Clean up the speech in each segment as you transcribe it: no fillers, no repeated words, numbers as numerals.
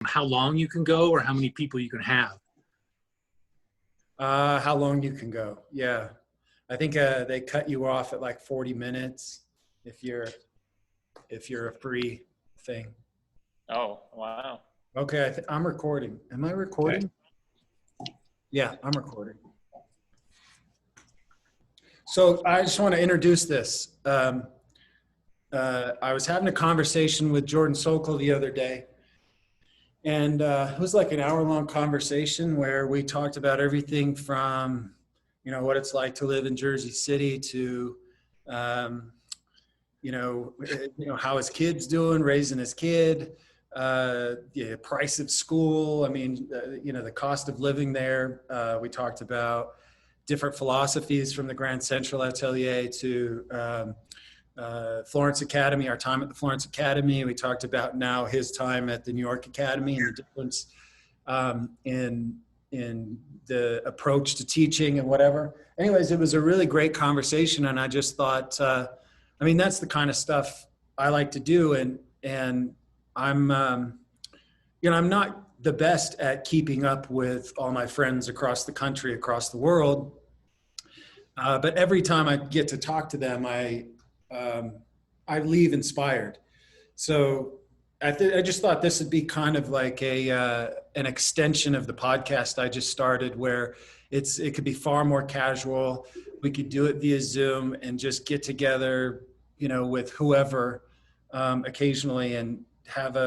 how long you can go or how many people you can have? How long you can go. Yeah. I think they cut you off at like 40 minutes if you're a free thing. Oh, wow. Okay, I'm recording. Am I recording? Okay. Yeah, I'm recording. So I just want to introduce this. I was having a conversation with Jordan Sokol the other day, and it was like an hour-long conversation where we talked about everything from, what it's like to live in Jersey City to, how his kid's doing, raising his kid, the price of school. I mean, the cost of living there. We talked about different philosophies from the Grand Central Atelier to Florence Academy, our time at the Florence Academy. We talked about now his time at the New York Academy and the difference in the approach to teaching and whatever. Anyways, it was a really great conversation, and I just thought, that's the kind of stuff I like to do, and I'm I'm not the best at keeping up with all my friends across the country, across the world, but every time I get to talk to them, I leave inspired. So I just thought this would be kind of like an extension of the podcast I just started, where it could be far more casual. We could do it via Zoom and just get together, with whoever occasionally and have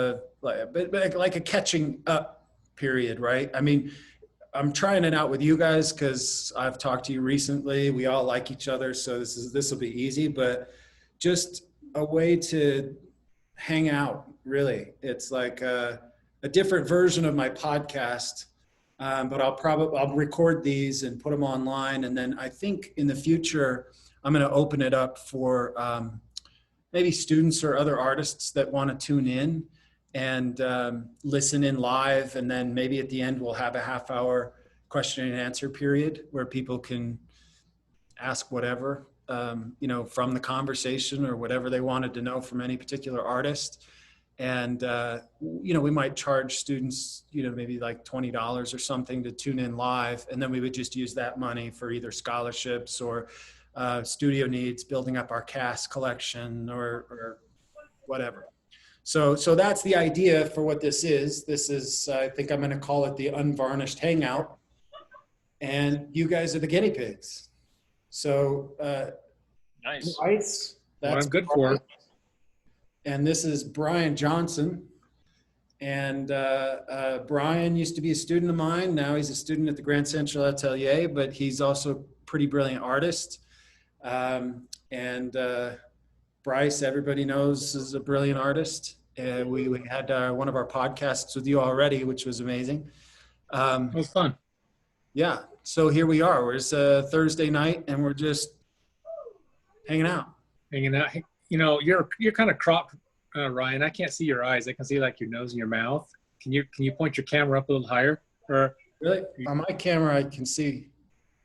like a catching up period, right? I mean, I'm trying it out with you guys because I've talked to you recently. We all like each other, so this will be easy, but just a way to hang out, really. It's like a different version of my podcast, but I'll record these and put them online, and then I think in the future I'm going to open it up for maybe students or other artists that want to tune in and listen in live, and then maybe at the end we'll have a half-hour question and answer period where people can ask whatever, from the conversation or whatever they wanted to know from any particular artist. And, we might charge students, maybe like $20 or something to tune in live. And then we would just use that money for either scholarships or studio needs, building up our cast collection or whatever. So that's the idea for what this is. This is, I think I'm going to call it the Unvarnished Hangout. And you guys are the guinea pigs. So, Nice. Bryce, What that's I'm good Bryce. for. And this is Brian Johnson. And Brian used to be a student of mine. Now he's a student at the Grand Central Atelier, but he's also a pretty brilliant artist. Bryce, everybody knows, is a brilliant artist. We had one of our podcasts with you already, which was amazing. It was fun. Yeah. So here we are. It's a Thursday night, and we're just hanging out. Hanging out. You're kind of cropped, Ryan. I can't see your eyes. I can see like your nose and your mouth. Can you point your camera up a little higher? Or really, on my camera, I can see.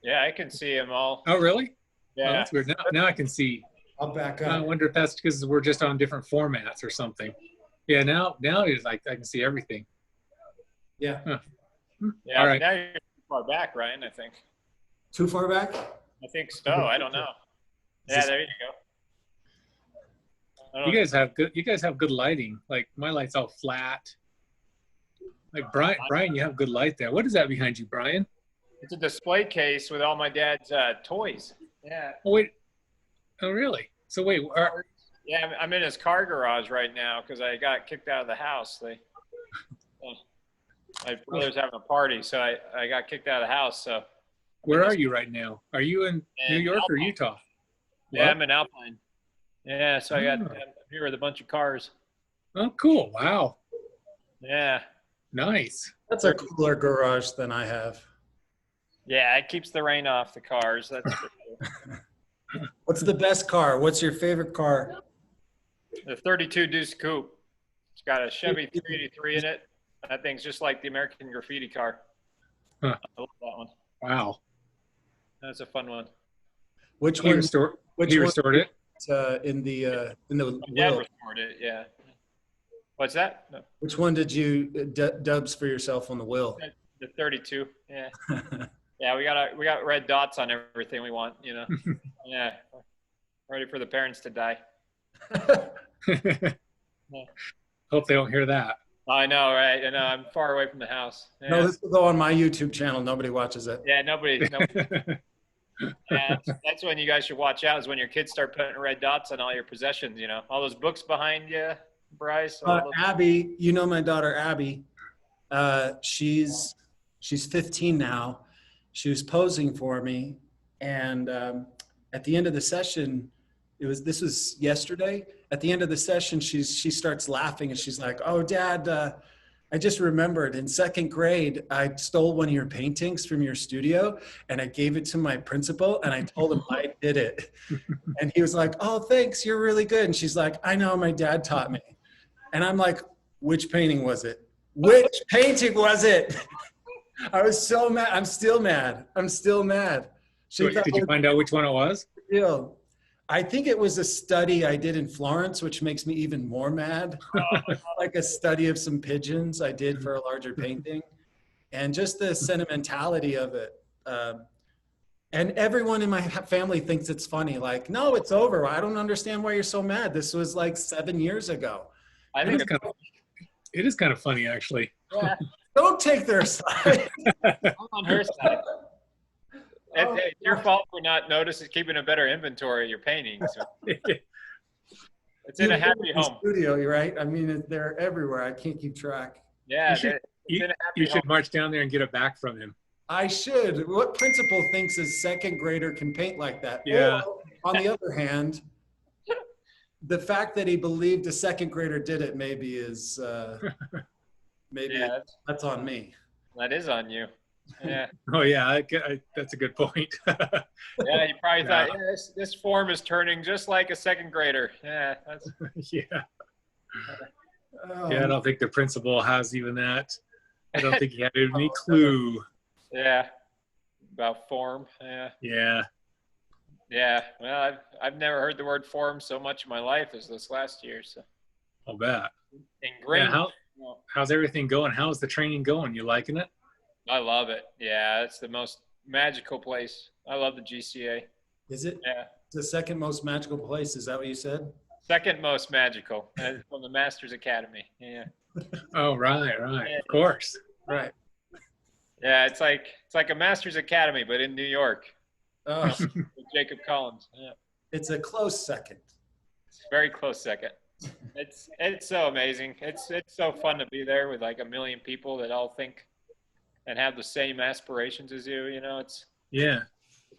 Yeah, I can see them all. Oh, really? Yeah. Oh, that's weird. Now I can see. I'll back up. I wonder if that's because we're just on different formats or something. Yeah. Now it's like I can see everything. Yeah. Huh. Yeah. All right. Now you're too far back, Ryan, I think. Too far back? I think so. I don't know. Yeah, there you go. You guys have good lighting. Like my light's all flat. Like Brian, you have good light there. What is that behind you, Brian? It's a display case with all my dad's toys. Yeah. Oh wait. Oh really? So wait. Yeah, I'm in his car garage right now because I got kicked out of the house. My brother's having a party, so I got kicked out of the house. So where are you right now? Are you in New York or Utah? Yeah, What? I'm in Alpine. Yeah, so I'm here with a bunch of cars. Oh, cool. Wow. Yeah. Nice. That's a cooler garage than I have. Yeah, it keeps the rain off the cars. That's for sure. What's the best car? What's your favorite car? The 32 Deuce Coupe. It's got a Chevy 383 in it. That thing's just like the American Graffiti car. Huh. I love that one. Wow. That's a fun one. Which He one? restored Which one it? in the My dad restored it, yeah. What's that? No. Which one did you dubs for yourself on the wheel? The 32. Yeah. Yeah, we got red dots on everything we want, you know. Yeah. Ready for the parents to die. Yeah. Hope they don't hear that. I know, right? I know. I'm far away from the house. Yeah. No, this will go on my YouTube channel. Nobody watches it. Yeah, nobody. Yeah, that's when you guys should watch out. Is when your kids start putting red dots on all your possessions. You know, all those books behind you, Bryce. Abby, you know my daughter Abby. She's 15 now. She was posing for me, and at the end of the session, this was yesterday. At the end of the session, she starts laughing and she's like, "Oh, Dad, I just remembered in second grade, I stole one of your paintings from your studio and I gave it to my principal and I told him I did it." And he was like, "Oh, thanks. You're really good." And she's like, "I know, my dad taught me." And I'm like, "Which painting was it? Which painting was it?" I was so mad. I'm still mad. Did you find out which one it was? Real. I think it was a study I did in Florence, which makes me even more mad. Like a study of some pigeons I did for a larger painting, and just the sentimentality of it. And everyone in my family thinks it's funny. Like, no, it's over. I don't understand why you're so mad. This was like 7 years ago. I think it is kind of funny, actually. Yeah. Don't take their side. I'm on her side. It's your fault for not keeping a better inventory of your paintings. It's in a happy home. Studio, you're right. I mean, they're everywhere. I can't keep track. Yeah, you should march down there and get it back from him. I should. What principal thinks a second grader can paint like that? Yeah. Or, on the other hand, the fact that he believed a second grader did it maybe is that's on me. That is on you. Yeah. Oh yeah, that's a good point. Yeah, you probably thought, yeah, this form is turning just like a second grader. Yeah, that's. Yeah. Yeah, I don't think the principal has even that. I don't think he had any clue. Yeah, about form. Yeah. Yeah. Yeah. Well, I've never heard the word form so much in my life as this last year. So. I'll bet. Ingrained. Yeah, how's everything going? How's the training going? You liking it? I love it. Yeah, it's the most magical place. I love the GCA. Is it? Yeah. It's the second most magical place. Is that what you said? Second most magical from the Masters Academy. Yeah. Oh, right. Yeah. Of course. Right. Yeah, it's like a Masters Academy, but in New York. Oh, With Jacob Collins. Yeah. it's a close second. It's a very close second. It's so amazing. It's so fun to be there with like 1 million people that all think and have the same aspirations as you. You know, it's Yeah.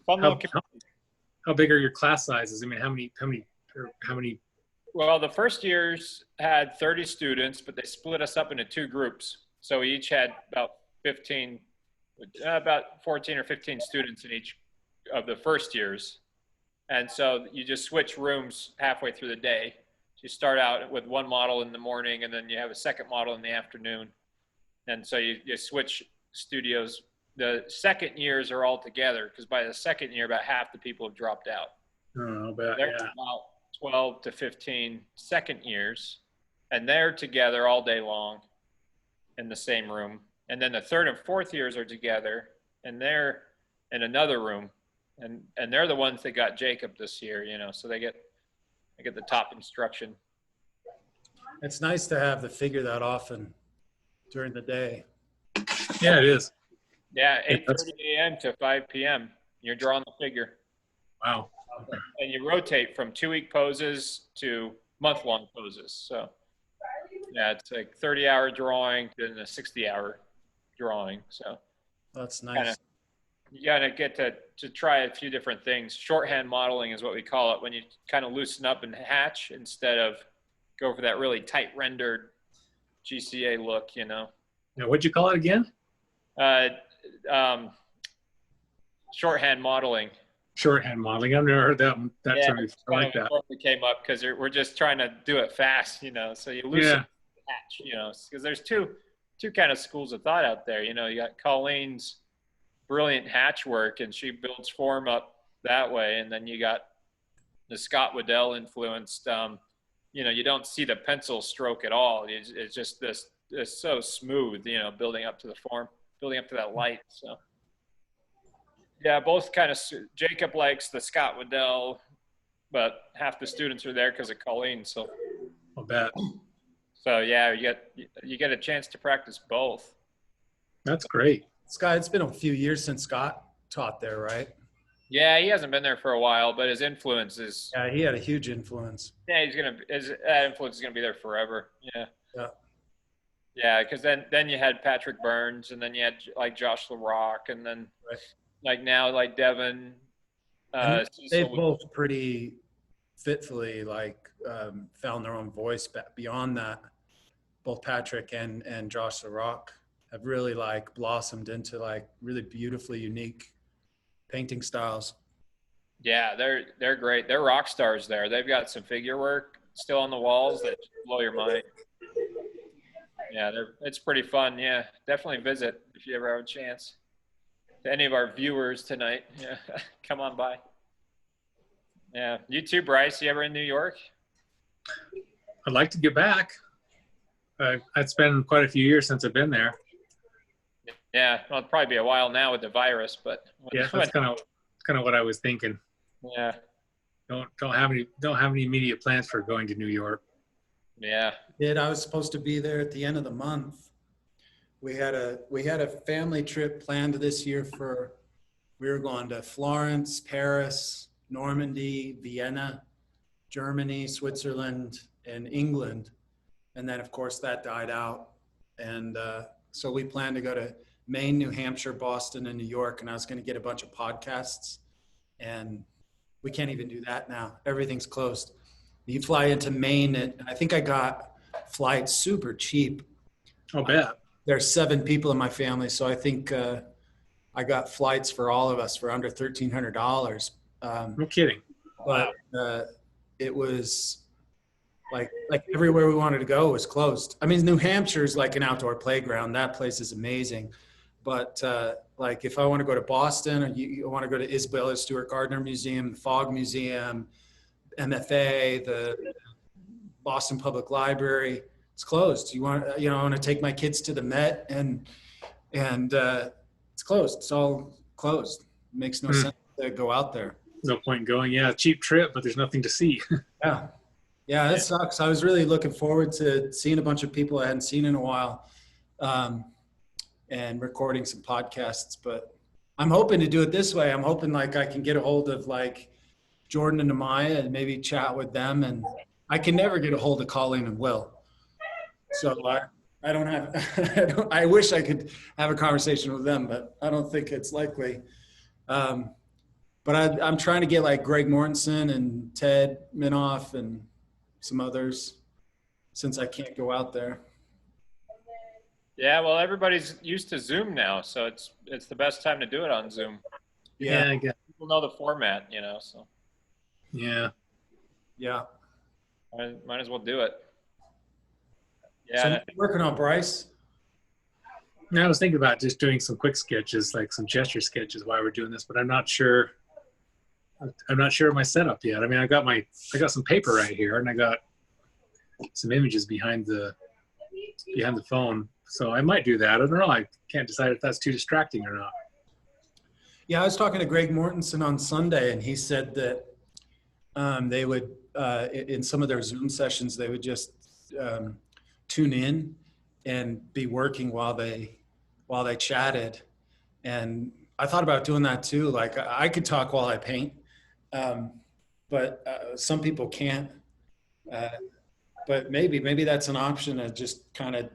fun little community. How big are your class sizes? I mean, how many? Well, the first years had 30 students, but they split us up into 2 groups. So we each had about 14 or 15 students in each of the first years. And so you just switch rooms halfway through the day. So you start out with one model in the morning, and then you have a second model in the afternoon. And so you switch studios. The second years are all together, because by the second year, about half the people have dropped out. Oh, but There's about 12 to 15 second years, and they're together all day long in the same room. And then the third and fourth years are together, and they're in another room, and they're the ones that got Jacob this year, you know, so they get the top instruction. It's nice to have to figure that often during the day. Yeah, it is. Yeah, 8:30 a.m. to 5 p.m. You're drawing the figure. Wow. And you rotate from 2-week poses to month-long poses. So, yeah, it's like 30-hour drawing to a 60-hour drawing. So That's nice. you gotta get to try a few different things. Shorthand modeling is what we call it, when you kind of loosen up and hatch instead of go for that really tight rendered GCA look, you know. Now, what'd you call it again? Shorthand modeling. Shorthand modeling. I've never heard that term before. I like that. It came up because we're just trying to do it fast, you know. So you loosen the hatch, you know, because there's two kind of schools of thought out there. You know, you got Colleen's brilliant hatch work, and she builds form up that way, and then you got the Scott Waddell influenced you don't see the pencil stroke at all. It's just it's so smooth, building up to the form, building up to that light. So yeah, both kind of. Jacob likes the Scott Waddell, but half the students are there because of Colleen. So I'll bet. So yeah, you get a chance to practice both. That's great. Scott, it's been a few years since Scott taught there, right? Yeah, he hasn't been there for a while, but his influence is. Yeah, he had a huge influence. Yeah, that influence is gonna be there forever. Yeah. Yeah. Yeah, because then you had Patrick Burns, and then you had like Josh LaRock, and then Right. like now like Devin. They both pretty fitfully found their own voice. But beyond that, both Patrick and Josh LaRock have really like blossomed into like really beautifully unique painting styles. Yeah, they're great. They're rock stars there. They've got some figure work still on the walls that blow your mind. Yeah, it's pretty fun. Yeah, definitely visit if you ever have a chance. To any of our viewers tonight, yeah, come on by. Yeah, you too, Bryce. You ever in New York? I'd like to get back. It's been quite a few years since I've been there. Yeah, well, it'll probably be a while now with the virus, but yeah, that's kind of what I was thinking. Yeah. Don't have any immediate plans for going to New York. Yeah. I was supposed to be there at the end of the month. We had a family trip planned this year we were going to Florence, Paris, Normandy, Vienna, Germany, Switzerland, and England. And then of course that died out. And so we planned to go to Maine, New Hampshire, Boston, and New York. And I was going to get a bunch of podcasts, and we can't even do that now. Everything's closed. You fly into Maine, and I think I got flights super cheap. I'll bet. There's 7 people in my family, so I think I got flights for all of us for under $1,300. No kidding. But it was like everywhere we wanted to go was closed. I mean, New Hampshire is like an outdoor playground. That place is amazing. But like if I want to go to Boston, or you want to go to Isabella Stewart Gardner Museum, the Fogg Museum, MFA, the Boston Public Library, it's closed. I want to take my kids to the Met, and it's closed. It's all closed. It makes no sense to go out there. No point in going. Yeah, cheap trip, but there's nothing to see. Yeah, that sucks. I was really looking forward to seeing a bunch of people I hadn't seen in a while, and recording some podcasts. But I'm hoping to do it this way. I'm hoping like I can get a hold of like Jordan and Amaya and maybe chat with them. And I can never get a hold of Colleen and Will. So I don't have. I wish I could have a conversation with them, but I don't think it's likely. But I'm trying to get like Greg Mortensen and Ted Minoff and some others, since I can't go out there. Yeah, well, everybody's used to Zoom now, so it's the best time to do it on Zoom. Yeah, I guess. People know the format, so. Yeah. Might as well do it. Yeah. So working on Bryce? I was thinking about just doing some quick sketches, like some gesture sketches while we're doing this, but I'm not sure of my setup yet. I mean, I got some paper right here, and I got some images behind the phone. So I might do that. I don't know. I can't decide if that's too distracting or not. Yeah, I was talking to Greg Mortensen on Sunday, and he said that they would, in some of their Zoom sessions, they would just tune in and be working while they chatted. And I thought about doing that too. Like I could talk while I paint, but some people can't. But maybe that's an option of just kind of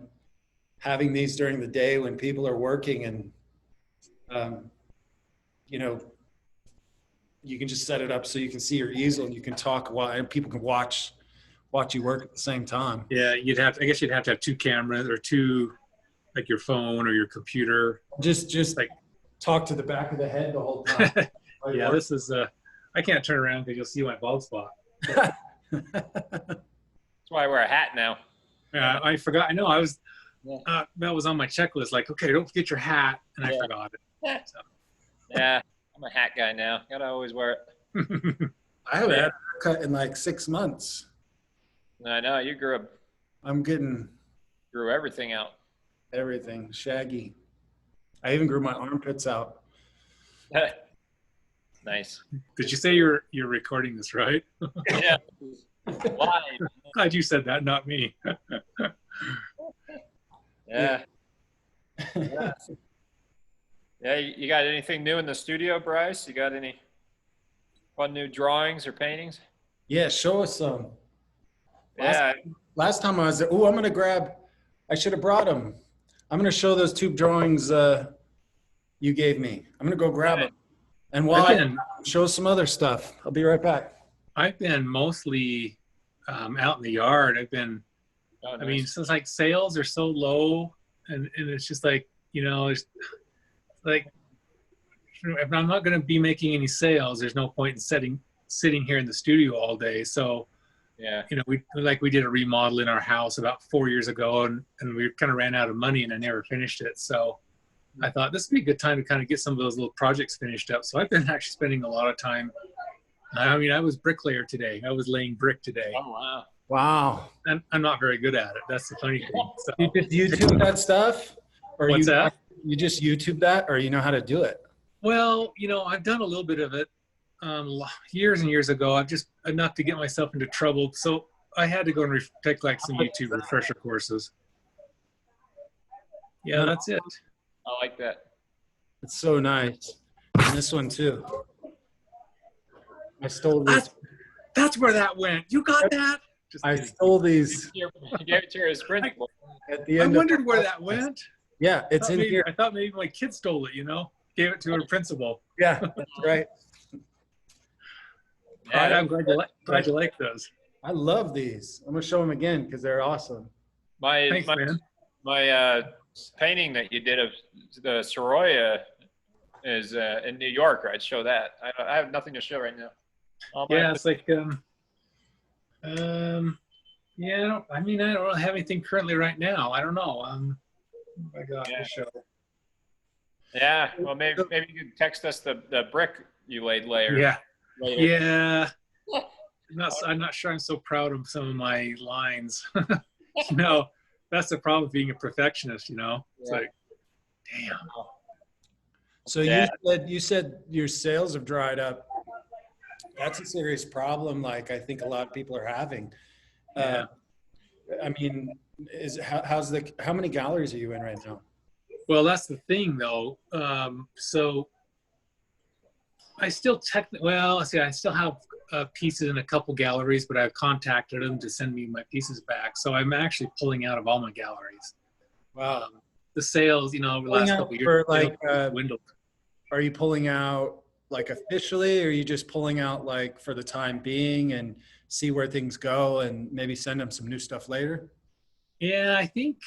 having these during the day when people are working, and you can just set it up so you can see your easel and you can talk and people can watch you work at the same time. Yeah, I guess you'd have to have 2 cameras or 2, like your phone or your computer. Just like talk to the back of the head the whole time. Yeah, this is I can't turn around because you'll see my bald spot. That's why I wear a hat now. I forgot. I know I was. That was on my checklist. Like, okay, don't forget your hat, and I forgot it. So. Yeah, I'm a hat guy now. Gotta always wear it. I haven't had a haircut in like 6 months. I know you I'm getting grew everything out. everything shaggy. I even grew my armpits out. Nice. Did you say you're recording this, right? Yeah. Live. Glad you said that, not me. Yeah. Yeah. You got anything new in the studio, Bryce? You got any fun new drawings or paintings? Yeah, show us some. Yeah. Last time I was there, I'm gonna grab. I should have brought them. I'm gonna show those two drawings you gave me. I'm gonna go grab them. And while I show some other stuff, I'll be right back. I've been mostly out in the yard. Oh, nice. I mean, so it's like sales are so low, and it's just like, it's like, if I'm not going to be making any sales, there's no point in sitting here in the studio all day. So, yeah, we did a remodel in our house about 4 years ago, and we kind of ran out of money, and I never finished it. So I thought this would be a good time to kind of get some of those little projects finished up. So I've been actually spending a lot of time. I mean, I was bricklayer today. I was laying brick today. Oh, wow. Wow. And I'm not very good at it. That's the funny thing. So, You just YouTube that stuff? Or what's that? You just YouTube that, or you know how to do it? Well, I've done a little bit of it years and years ago. I've just enough to get myself into trouble. So I had to go and take like some YouTube refresher courses. Yeah, that's it. I like that. It's so nice. And this one too. I stole these. That's where that went. You got that? I stole these. You gave it to his principal. At the I end. wondered where that went. Yeah, it's in here. I thought maybe my kid stole it, gave it to her principal. Yeah, that's right. Yeah, I'm glad you like those. I love these. I'm gonna show them again because they're awesome. Thanks, man. My painting that you did of the Soroya is in New York, right? Show that. I have nothing to show right now. Yeah, it's like yeah, I don't really have anything currently right now. I don't know. I got to show. Yeah, well, maybe you could text us the brick you laid later. Yeah, later. yeah. I'm not sure I'm so proud of some of my lines. That's the problem with being a perfectionist. It's like, damn. So you said your sales have dried up. That's a serious problem. Like I think a lot of people are having. Yeah. I mean, how many galleries are you in right now? Well, that's the thing, though. So I still I still have pieces in a couple galleries, but I've contacted them to send me my pieces back. So I'm actually pulling out of all my galleries. Wow. The sales, over the last couple of years, dwindled. Are you pulling out like officially, or are you just pulling out like for the time being and see where things go and maybe send them some new stuff later? Yeah, I think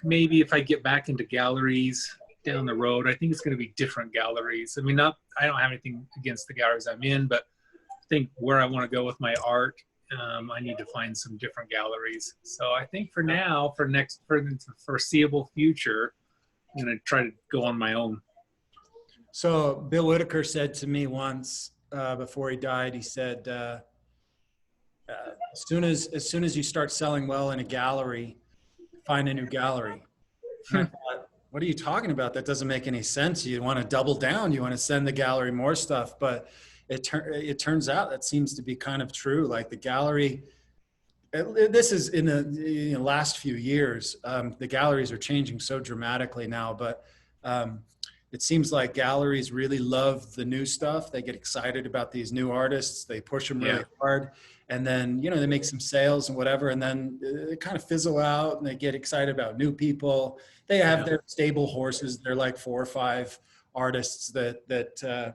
maybe if I get back into galleries down the road, I think it's going to be different galleries. I mean, I don't have anything against the galleries I'm in, but I think where I want to go with my art, I need to find some different galleries. So I think for now, for the foreseeable future, I'm going to try to go on my own. So Bill Whitaker said to me once before he died, he said, as soon as you start selling well in a gallery, find a new gallery. And I thought, what are you talking about? That doesn't make any sense. You want to double down. You want to send the gallery more stuff. But it turns out that seems to be kind of true. Like the gallery, this is in the last few years, the galleries are changing so dramatically now. But it seems like galleries really love the new stuff. They get excited about these new artists. They push them really hard. And then, they make some sales and whatever. And then they kind of fizzle out and they get excited about new people. They have their stable horses. They're like 4 or 5 artists that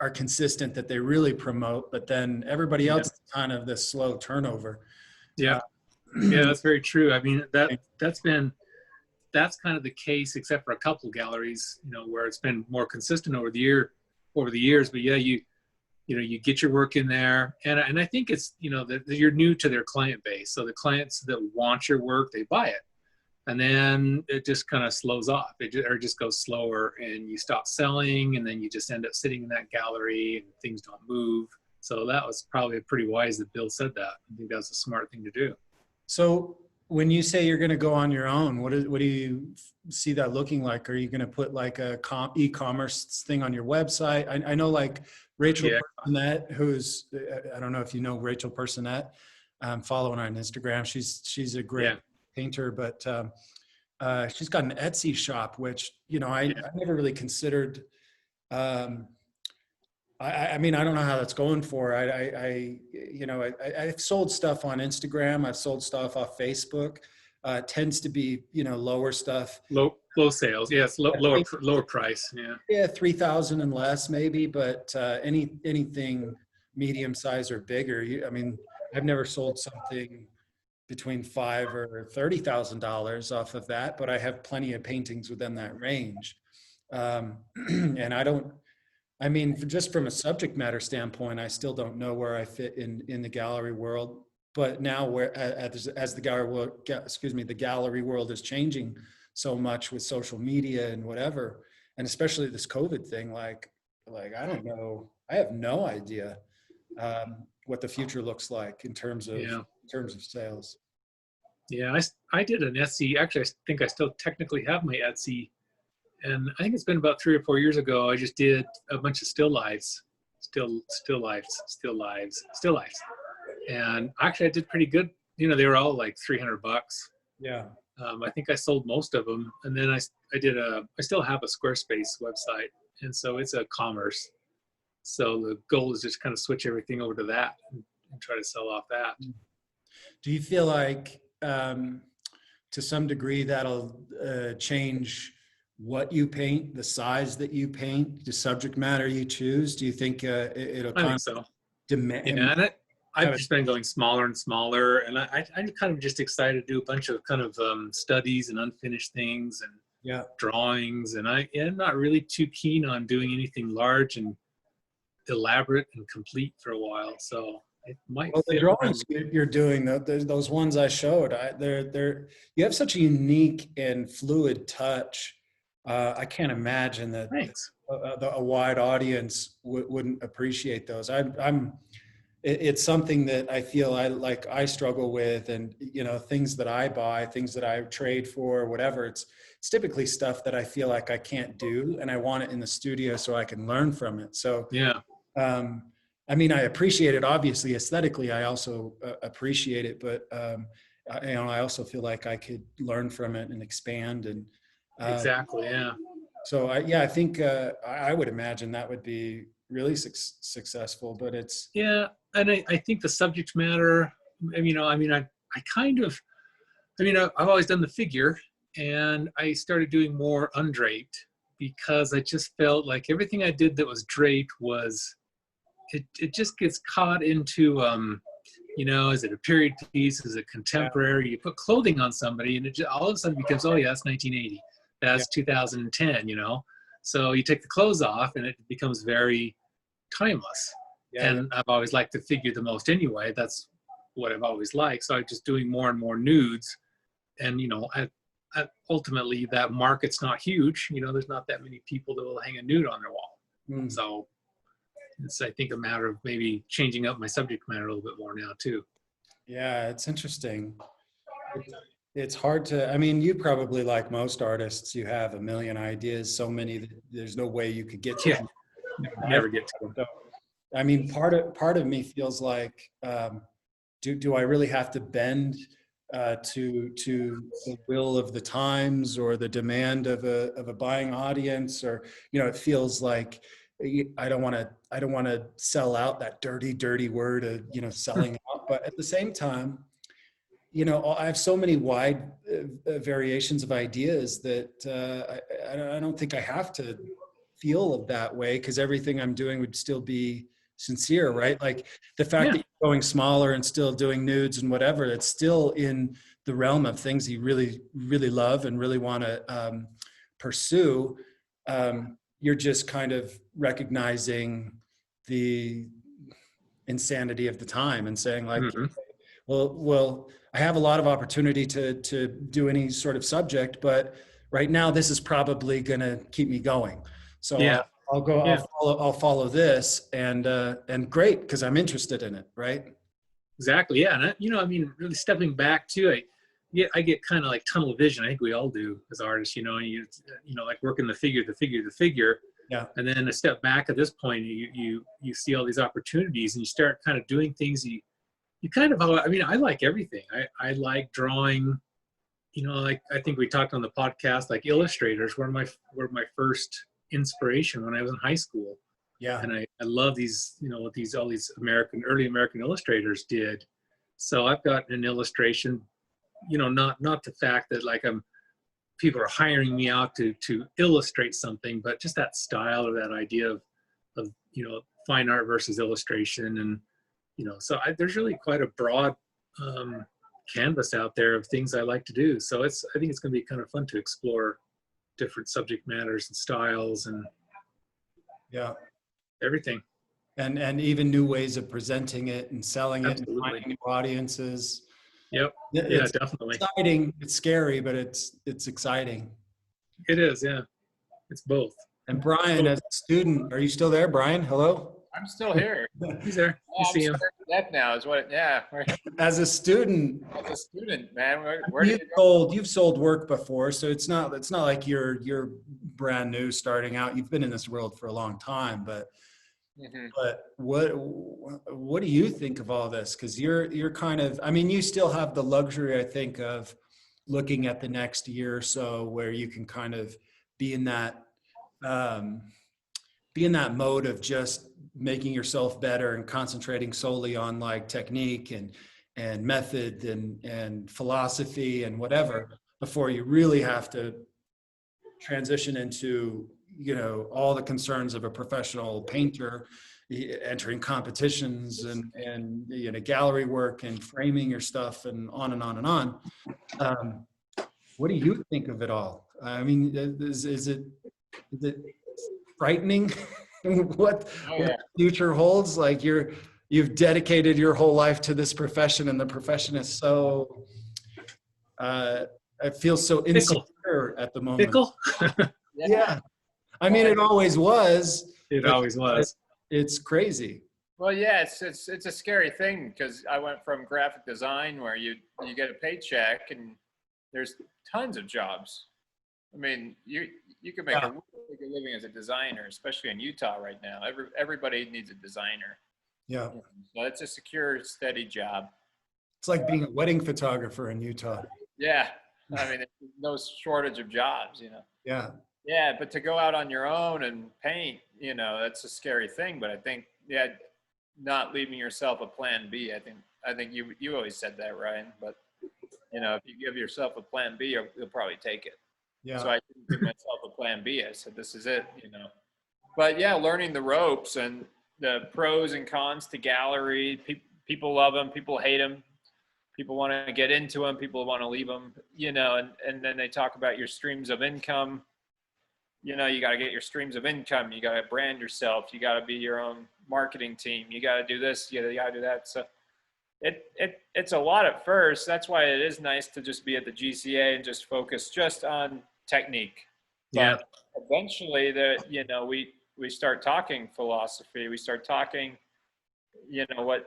are consistent, that they really promote. But then everybody else is kind of this slow turnover. Yeah. That's very true. I mean, that's kind of the case, except for a couple galleries, where it's been more consistent over the years. But yeah, you get your work in there, and I think it's that you're new to their client base. So the clients that want your work, they buy it, and then it just kind of slows off. It just goes slower, and you stop selling, and then you just end up sitting in that gallery, and things don't move. So that was probably pretty wise that Bill said that. I think that was a smart thing to do. So when you say you're going to go on your own, what do you see that looking like? Are you going to put like a e-commerce thing on your website? I know like Rachel Personette, who's, I don't know if you know Rachel Personette, following her on Instagram. She's a great painter, but she's got an Etsy shop, which, you know, I never really considered. I mean, I don't know how that's going for. I've sold stuff on Instagram. I've sold stuff off Facebook. Tends to be, you know, lower stuff. Low sales. Yes. Lower price. Yeah. Yeah. 3,000 and less maybe, but anything medium size or bigger. I mean, I've never sold something between $5,000 or $30,000 off of that, but I have plenty of paintings within that range. And I mean, just from a subject matter standpoint, I still don't know where I fit in the gallery world. But now, as the gallery world is changing so much with social media and whatever, and especially this COVID thing, like I don't know, I have no idea what the future looks like in terms of sales. Yeah, I did an Etsy. Actually, I think I still technically have my Etsy. And I think it's been about 3 or 4 years ago. I just did a bunch of still lives. And actually I did pretty good. You know, they were all like $300. Yeah. I think I sold most of them. And then I still have a Squarespace website. And so it's a commerce. So the goal is just kind of switch everything over to that and try to sell off that. Do you feel like to some degree that'll change what you paint, the size that you paint, the subject matter you choose? Do you think it'll I think so. Demand? Yeah, and I've just been going smaller and smaller, and I'm kind of just excited to do a bunch of kind of studies and unfinished things and drawings, and I'm not really too keen on doing anything large and elaborate and complete for a while. So it might. Well, the drawings you're doing, those ones I showed, you have such a unique and fluid touch. I can't imagine that a wide audience wouldn't appreciate those. It's something that I feel I struggle with, and you know, things that I buy, things that I trade for, whatever. It's typically stuff that I feel like I can't do, and I want it in the studio so I can learn from it. So I mean, I appreciate it. Obviously, aesthetically, I also appreciate it, but I also feel like I could learn from it and expand and. Exactly. Yeah. So I think I would imagine that would be really successful, but it's. Yeah. And I think the subject matter, you know, I mean, I've always done the figure, and I started doing more undraped because I just felt like everything I did that was draped it just gets caught into, you know, is it a period piece? Is it contemporary? You put clothing on somebody and it just all of a sudden becomes, oh yeah, that's 1980. That's 2010, you know? So you take the clothes off and it becomes very timeless. And I've always liked the figure the most anyway. That's what I've always liked. So I'm just doing more and more nudes. And, you know, ultimately that market's not huge. You know, there's not that many people that will hang a nude on their wall. So it's, I think, a matter of maybe changing up my subject matter a little bit more now too. Yeah, it's interesting. It's hard to, I mean, you probably, like most artists, you have a million ideas, so many that there's no way you could get to them. Never get to them. So, I mean, part of me feels like, do I really have to bend to the will of the times or the demand of a buying audience? Or, you know, it feels like I don't want to sell out, that dirty word of, you know, selling out. But at the same time, you know, I have so many wide variations of ideas that I don't think I have to feel that way, because everything I'm doing would still be sincere, right? Like the fact that you're going smaller and still doing nudes and whatever, it's still in the realm of things you really, really love and really want to pursue. You're just kind of recognizing the insanity of the time and saying like, well, I have a lot of opportunity to do any sort of subject, but right now this is probably going to keep me going. So Yeah, I'll follow this, and great, because I'm interested in it, right? exactly. Yeah, and I mean, really stepping back too, I get kind of like tunnel vision. I think we all do as artists, like working the figure, Yeah. and then a step back at this point, you see all these opportunities, and you start kind of doing things you kind of. I mean, I like everything. I like drawing. Like I think we talked on the podcast, like illustrators were my first inspiration when I was in high school. Yeah. And I love these, what all these early American illustrators did. So I've got an illustration, not the fact that like people are hiring me out to illustrate something, but just that style or that idea of fine art versus illustration. And so there's really quite a broad canvas out there of things I like to do. So I think it's going to be kind of fun to explore different subject matters and styles and Yeah. everything. And even new ways of presenting it and selling it and Absolutely. finding new audiences. Yep. It's Definitely. exciting. It's scary, but it's exciting. It is. Yeah. It's both. And Brian, as a student, are you still there, Brian? Hello? I'm still here. He's there. Yeah, You see I'm him. scared to death now. Is what? Yeah. As a student, As a student, man, where did you go? you've sold work before, so it's not like you're brand new starting out. You've been in this world for a long time, but Mhm. what do you think of all this? Because you're kind of, I mean, you still have the luxury, I think, of looking at the next year or so where you can kind of be in that mode of just making yourself better and concentrating solely on like technique and method and philosophy and whatever, before you really have to transition into all the concerns of a professional painter, entering competitions and gallery work and framing your stuff and on and on and on. What do you think of it all? I mean, is it frightening what the future holds? Like you've dedicated your whole life to this profession, and the profession is so I feel so insecure at the moment. Fickle. Yeah. I mean, it always was. It always was. It's crazy. Well, yeah, it's a scary thing because I went from graphic design where you get a paycheck and there's tons of jobs. I mean, you can make a really good living as a designer, especially in Utah right now. Everybody needs a designer. Yeah. So it's a secure, steady job. It's like being a wedding photographer in Utah. Yeah. I mean, there's no shortage of jobs, Yeah. Yeah, but to go out on your own and paint, that's a scary thing. But I think, not leaving yourself a plan B. I think you always said that, Ryan. But if you give yourself a plan B, you'll probably take it. Yeah. So I didn't give myself a plan B. I said, this is it, But yeah, learning the ropes and the pros and cons to gallery. People love them. People hate them. People want to get into them. People want to leave them, and then they talk about your streams of income. You got to get your streams of income. You got to brand yourself. You got to be your own marketing team. You got to do this. You got to do that. So it's a lot at first. That's why it is nice to just be at the GCA and just focus just on technique. Yeah. But eventually we start talking philosophy. We start talking, what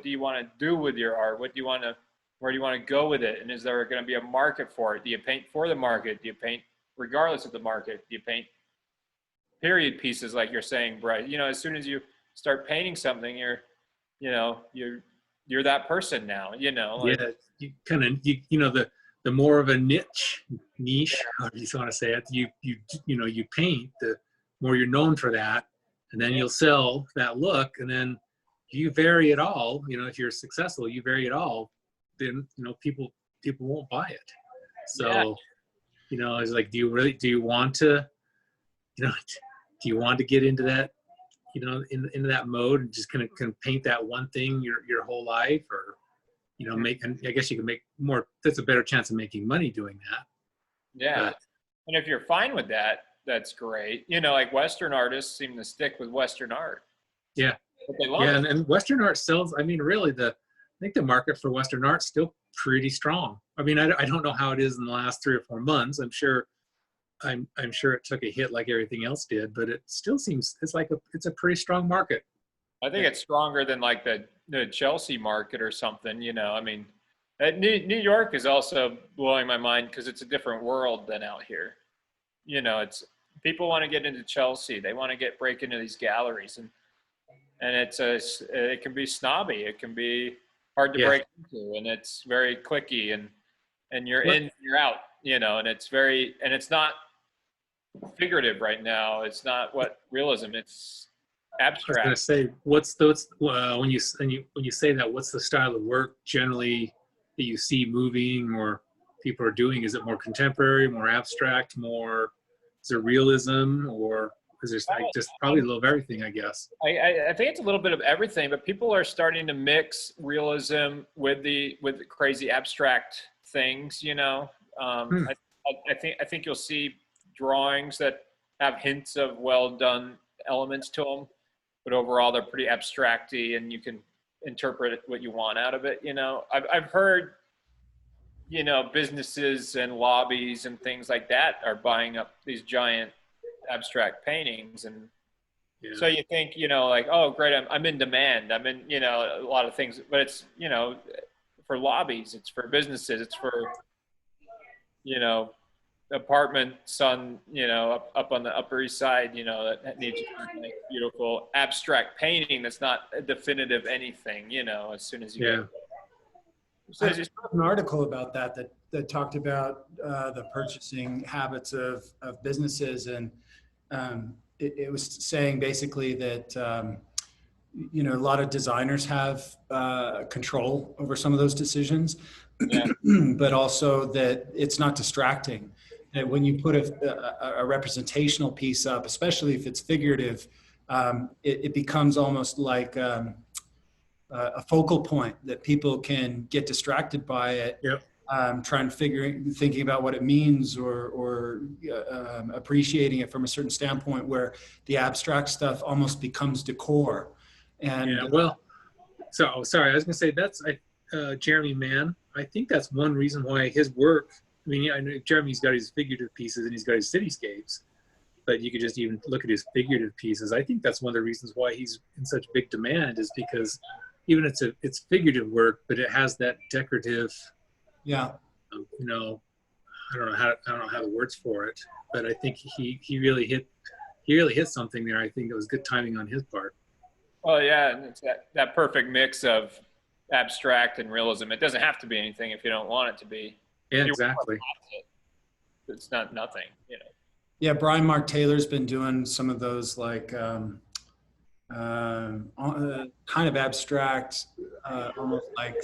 do you want to do with your art? Where do you want to go with it? And is there going to be a market for it? Do you paint for the market? Do you paint regardless of the market? Do you paint period pieces like you're saying, Bryce? As soon as you start painting something, you're that person now, Yeah. You kind of, the more of a niche, how do you want to say it? You paint, the more you're known for that, and then you'll sell that look, and then you vary it all. If you're successful, you vary it all, then people won't buy it. So it's like, do you want to get into that, into that mode and just kind of paint that one thing your whole life, or and I guess you can make more. That's a better chance of making money doing that. Yeah. And if you're fine with that, that's great. Like Western artists seem to stick with Western art. Yeah. But they love Yeah. it. And Western art sells. I mean, really, I think the market for Western art's still pretty strong. I mean, I don't know how it is in the last 3 or 4 months. I'm sure I'm sure it took a hit like everything else did, but it still seems it's a pretty strong market. I think it's stronger than like the Chelsea market or something, you know. I mean, New York is also blowing my mind because it's a different world than out here. You know, it's people want to get into Chelsea. They want to break into these galleries, and it can be snobby. It can be hard to Yeah. break into, and it's very cliquey, and you're What- in, you're out, you know, and it's not figurative right now. It's not what realism. It's I was going to abstract. say, when you say that, what's the style of work generally that you see moving or people are doing? Is it more contemporary, more abstract, more is it realism, or is there like just probably a little of everything? I guess. I think it's a little bit of everything, but people are starting to mix realism with the crazy abstract things. You know, Hmm. I think you'll see drawings that have hints of well done elements to them, but overall they're pretty abstracty, and you can interpret what you want out of it. You know, I've heard, you know, businesses and lobbies and things like that are buying up these giant abstract paintings, and Yeah. so you think, you know, like, oh, great, I'm in demand. I'm in, you know, a lot of things, but it's, you know, for lobbies, it's for businesses, it's for, you know, apartments on, you know, up on the Upper East Side, you know, that needs like beautiful abstract painting that's not a definitive anything, you know, as soon as you Yeah. get. I So wrote an article about that talked about the purchasing habits of businesses, and it was saying basically that you know, a lot of designers have control over some of those decisions, yeah, but also that it's not distracting. That when you put a representational piece up, especially if it's figurative, it becomes almost like a focal point that people can get distracted by it, Yep. thinking about what it means, or appreciating it from a certain standpoint, where the abstract stuff almost becomes decor. And Yeah. Well, so sorry, I was going to say Jeremy Mann. I think that's one reason why his work. I mean, I know Jeremy's got his figurative pieces and he's got his cityscapes, but you could just even look at his figurative pieces. I think that's one of the reasons why he's in such big demand, is because even it's figurative work, but it has that decorative, yeah, you know, I don't know how the words for it, but I think he really hit something there. I think it was good timing on his part. well, yeah, and it's that perfect mix of abstract and realism. It doesn't have to be anything if you don't want it to be. Yeah, If you exactly. want it, it's not nothing, you know. yeah. Brian Mark Taylor's been doing some of those like kind of abstract, almost like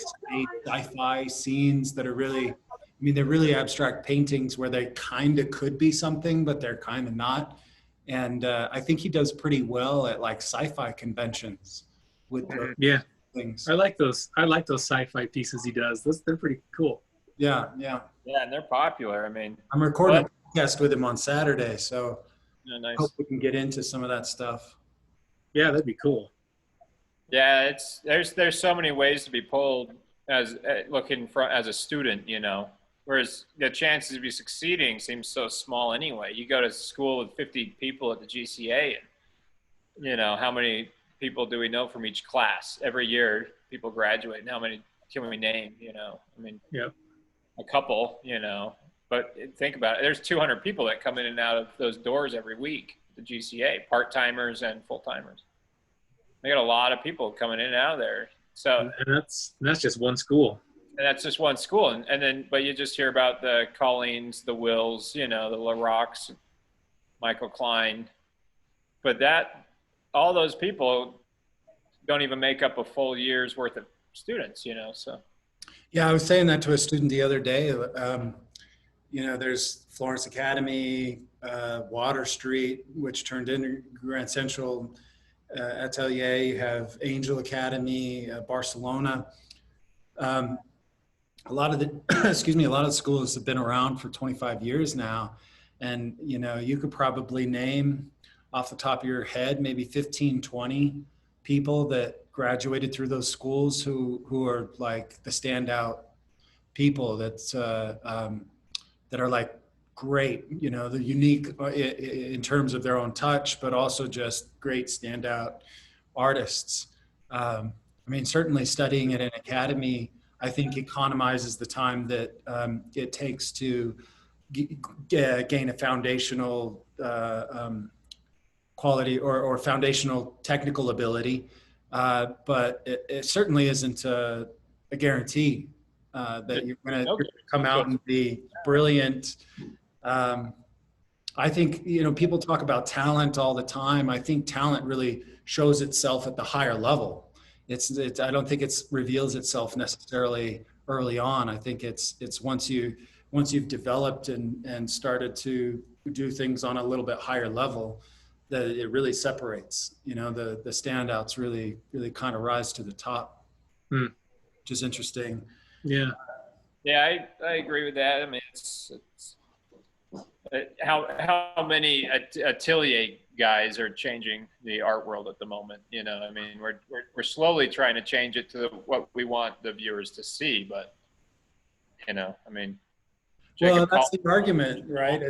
sci-fi scenes that are really, I mean, they're really abstract paintings where they kind of could be something, but they're kind of not. And I think he does pretty well at like sci-fi conventions with those Yeah, things. I like those. I like those sci-fi pieces he does. They're pretty cool. Yeah, yeah. Yeah, and they're popular. I mean, I'm recording but, a podcast with him on Saturday, so you know, hope nice. we can get into some of that stuff. Yeah, that'd be cool. Yeah, it's there's so many ways to be pulled as looking from as a student, you know. Whereas the chances of you succeeding seems so small anyway. You go to school with 50 people at the GCA, and you know how many people do we know from each class every year? People graduate, and how many can we name? You know, I mean, Yep. a couple, you know. But think about it. There's 200 people that come in and out of those doors every week at the GCA, part timers and full timers. They got a lot of people coming in and out of there. So, And that's just one school. and that's just one school. And then, but you just hear about the Colleens, the Wills, you know, the LaRocques, Michael Klein. But all those people don't even make up a full year's worth of students, you know, so. Yeah, I was saying that to a student the other day. You know, there's Florence Academy, Water Street, which turned into Grand Central Atelier. You have Angel Academy, Barcelona. A lot of the, excuse me, a lot of the schools have been around for 25 years now. And, you know, you could probably name off the top of your head, maybe 15, 20 people that graduated through those schools who are like the standout people that are like great, you know, the unique in terms of their own touch, but also just great standout artists. I mean, certainly studying at an academy, I think economizes the time that it takes to gain a foundational quality or foundational technical ability. But it certainly isn't a guarantee that you're going to come out and be brilliant. I think, you know, people talk about talent all the time. I think talent really shows itself at the higher level. I don't think it reveals itself necessarily early on. I think it's once you've developed and started to do things on a little bit higher level that it really separates. You know, the standouts really kind of rise to the top, which is interesting. Yeah. Yeah, I agree with that. I mean, it's how many atelier guys are changing the art world at the moment. You know, I mean, we're slowly trying to change it to what we want the viewers to see, but you know, I mean, well, that's the argument, right?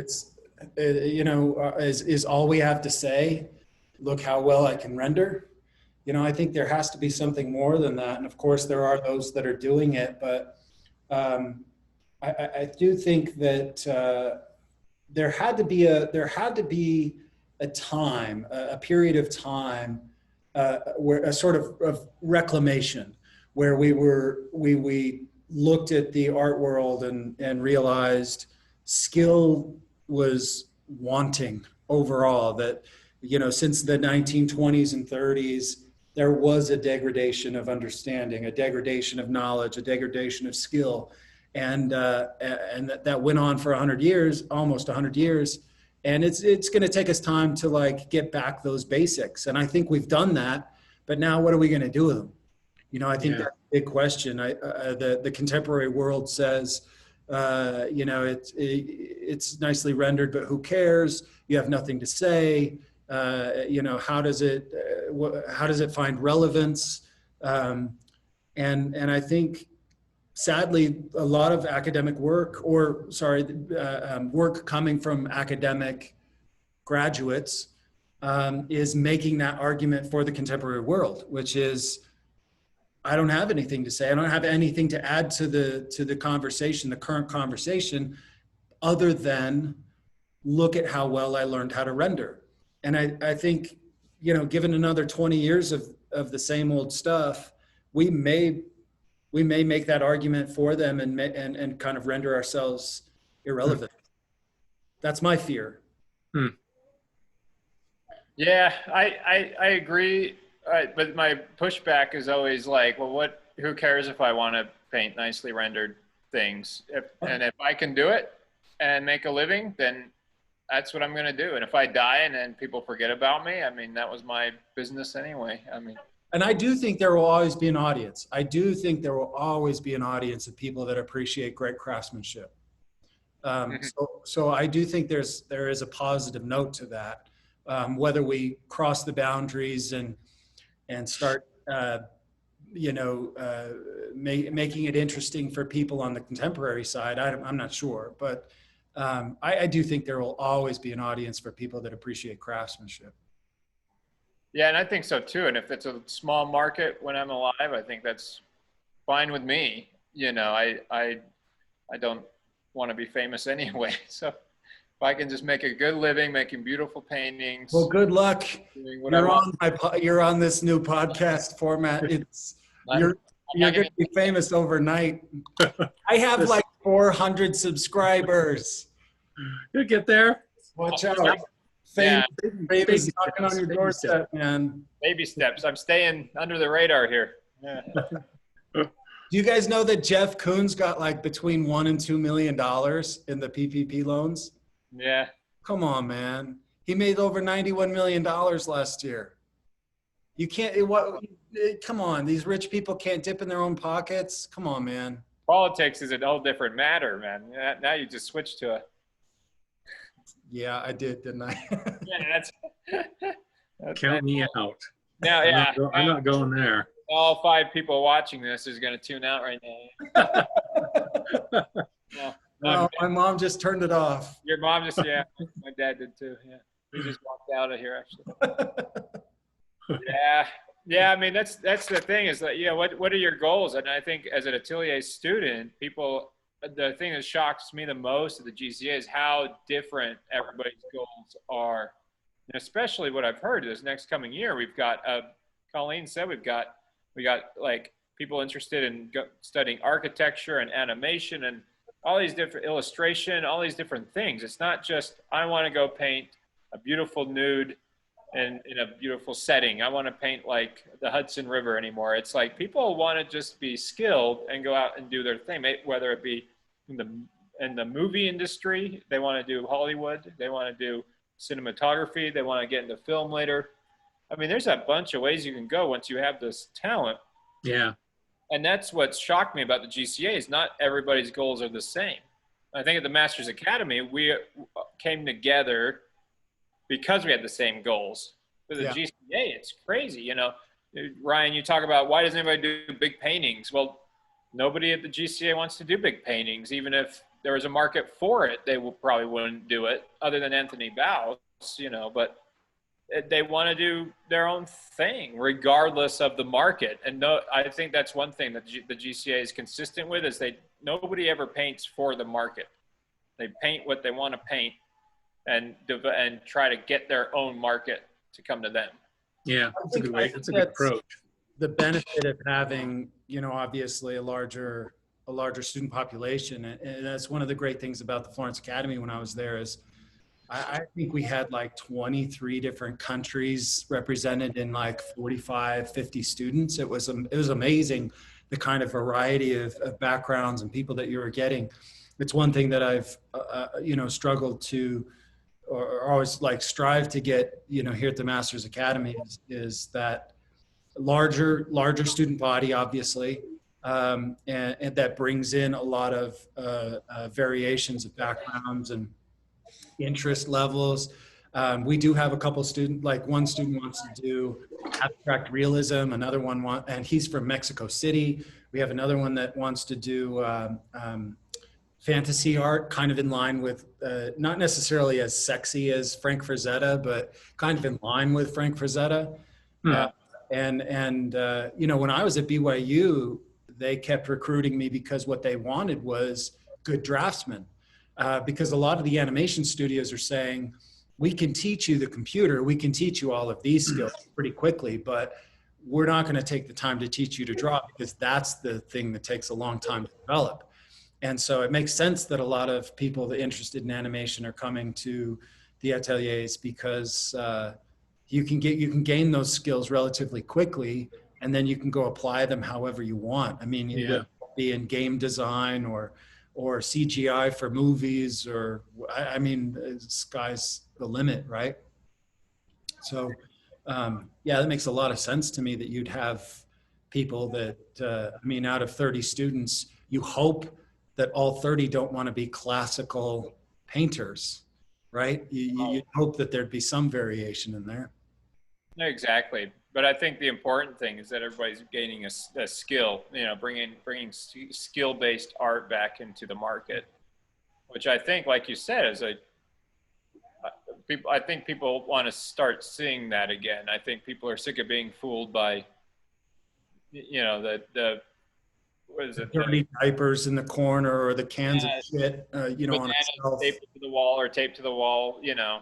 You know, is all we have to say, look how well I can render. You know, I think there has to be something more than that, and of course there are those that are doing it, but I do think that there had to be a time, a period of time, where a sort of reclamation, where we looked at the art world and realized skill was wanting overall. That, you know, since the 1920s and 30s, there was a degradation of understanding, a degradation of knowledge, a degradation of skill. And that went on for 100 years, almost 100 years. And it's going to take us time to like get back those basics. And I think we've done that, but now what are we going to do with them? You know, I think that's a big question. The contemporary world says, you know, it's nicely rendered, but who cares? You have nothing to say. You know, how does it find relevance? And I think, sadly, a lot of academic work, work coming from academic graduates, is making that argument for the contemporary world, which is, I don't have anything to say. I don't have anything to add to the conversation, the current conversation, other than look at how well I learned how to render. And I think, you know, given another 20 years of the same old stuff, we may make that argument for them and kind of render ourselves irrelevant. That's my fear. Yeah, I agree. But my pushback is always like, well, who cares if I want to paint nicely rendered things? And if I can do it and make a living, then that's what I'm going to do. And if I die and then people forget about me, I mean, that was my business anyway. I mean, and I do think there will always be an audience. I do think there will always be an audience of people that appreciate great craftsmanship. So I do think there is a positive note to that. Whether we cross the boundaries and start, you know, making it interesting for people on the contemporary side, I'm not sure. But I do think there will always be an audience for people that appreciate craftsmanship. Yeah, and I think so too. And if it's a small market when I'm alive, I think that's fine with me. You know, I don't want to be famous anyway. So if I can just make a good living, making beautiful paintings. Well, good luck. You're on this new podcast format. You're going to be famous overnight. I have like 400 subscribers. You'll get there. Watch out. Fame is knocking on your doorstep, man. Baby steps. I'm staying under the radar here. Yeah. Do you guys know that Jeff Koons got like between $1 and $2 million in the PPP loans? Yeah. Come on, man. He made over $91 million last year. You can't, come on. These rich people can't dip in their own pockets. Come on, man. Politics is a whole different matter, man. Now you just switch to a. Yeah, I did, didn't I? Yeah, that's count me out. Now, yeah, I'm not going there. All 5 people watching this is going to tune out right now. No, my mom just turned it off. Your mom just, yeah, my dad did too. Yeah. He just walked out of here actually. Yeah. Yeah. I mean, that's the thing is that, what are your goals? And I think as an Atelier student, the thing that shocks me the most of the GCA is how different everybody's goals are. And especially what I've heard this next coming year, we've got, Colleen said, we got like people interested in studying architecture and animation and all these different illustration, all these different things. It's not just, I want to go paint a beautiful nude and in a beautiful setting. I want to paint like the Hudson River anymore. It's like people want to just be skilled and go out and do their thing, whether it be in the movie industry, they want to do Hollywood, they want to do cinematography, they want to get into film later. I mean, there's a bunch of ways you can go once you have this talent. Yeah. And that's what shocked me about the GCA is not everybody's goals are the same. I think at the Masters Academy, we came together because we had the same goals. For the GCA, it's crazy. Ryan, you talk about why doesn't anybody do big paintings? Well, nobody at the GCA wants to do big paintings. Even if there was a market for it, they probably wouldn't do it other than Anthony Baus, but they want to do their own thing regardless of the market. And I think that's one thing that the GCA is consistent with is nobody ever paints for the market. They paint what they want to paint and try to get their own market to come to them. Yeah, that's a good way. That's a good approach. The benefit of having, obviously a larger student population. And that's one of the great things about the Florence Academy when I was there is I think we had like 23 different countries represented in like 45, 50 students. It was amazing the kind of variety of backgrounds and people that you were getting. It's one thing that I've, struggled to or always like strive to get, here at the Masters Academy is that larger student body, obviously, and that brings in a lot of variations of backgrounds and interest levels. We do have a couple students, like one student wants to do abstract realism, another one and he's from Mexico City. We have another one that wants to do fantasy art, kind of in line with, not necessarily as sexy as Frank Frazetta, but kind of in line with Frank Frazetta. And when I was at BYU, they kept recruiting me because what they wanted was good draftsmen. Because a lot of the animation studios are saying, we can teach you the computer, we can teach you all of these skills pretty quickly, but we're not going to take the time to teach you to draw because that's the thing that takes a long time to develop. And so it makes sense that a lot of people that are interested in animation are coming to the ateliers because you can gain those skills relatively quickly, and then you can go apply them however you want. I mean, you would be in game design or CGI for movies, or I mean, sky's the limit, right? So, that makes a lot of sense to me that you'd have people that, out of 30 students, you hope that all 30 don't want to be classical painters, right? You hope that there'd be some variation in there. No, exactly. But I think the important thing is that everybody's gaining a skill, bringing skill-based art back into the market, which I think, like you said, I think people want to start seeing that again. I think people are sick of being fooled by, what is it? Dirty diapers in the corner or the cans of shit, on a shelf. Taped to the wall or taped to the wall, Yeah.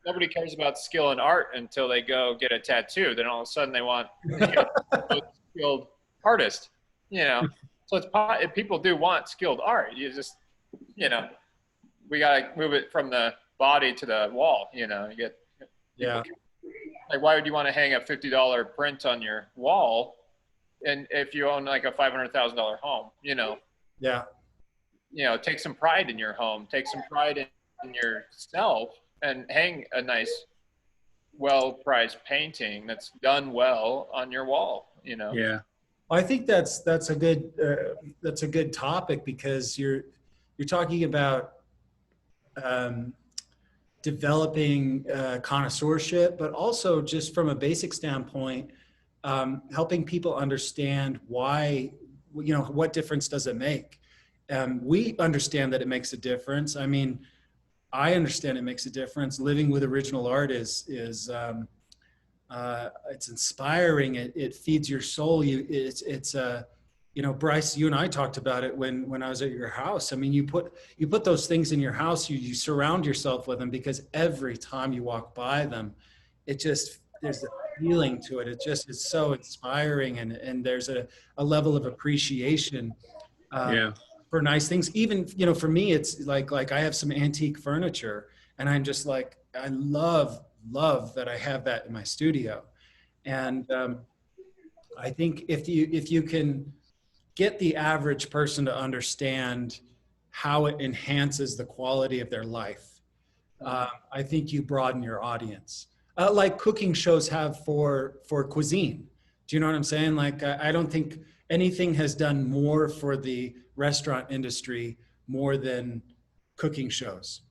Nobody cares about skill in art until they go get a tattoo. Then all of a sudden they want a skilled artist, So people do want skilled art. You just, we got to move it from the body to the wall, you get. Yeah. Like, why would you want to hang a $50 print on your wall? And if you own like a $500,000 home, Yeah. Take some pride in your home, take some pride in yourself, and hang a nice, well-priced painting that's done well on your wall. Yeah. I think that's a good topic because you're talking about developing connoisseurship, but also just from a basic standpoint, helping people understand why, what difference does it make? We understand that it makes a difference. I mean, I understand it makes a difference. Living with original art is it's inspiring. It feeds your soul. You know, Bryce, you and I talked about it when I was at your house. I mean, you put those things in your house, you surround yourself with them, because every time you walk by them, there's a feeling to it. It just is so inspiring, and there's a level of appreciation Yeah. for nice things. Even, you know, for me, it's like I have some antique furniture, and I'm just like, I love that I have that in my studio. And I think if you can get the average person to understand how it enhances the quality of their life, I think you broaden your audience. Like cooking shows have for cuisine. Do you know what I'm saying? Like, I don't think anything has done more for the restaurant industry more than cooking shows.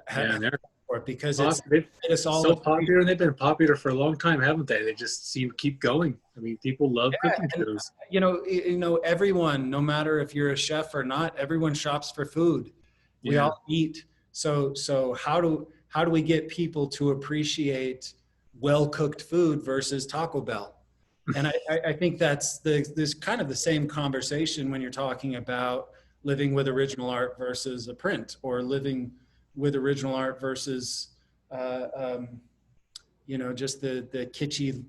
Yeah. And they're Because it's all so popular, and they've been popular for a long time, haven't they? They just seem to keep going. I mean, people love cooking shows. You know, everyone, no matter if you're a chef or not, everyone shops for food. We all eat. So how do we get people to appreciate well-cooked food versus Taco Bell? And I think that's this kind of the same conversation when you're talking about living with original art versus a print, or living with original art versus, you know, just the kitschy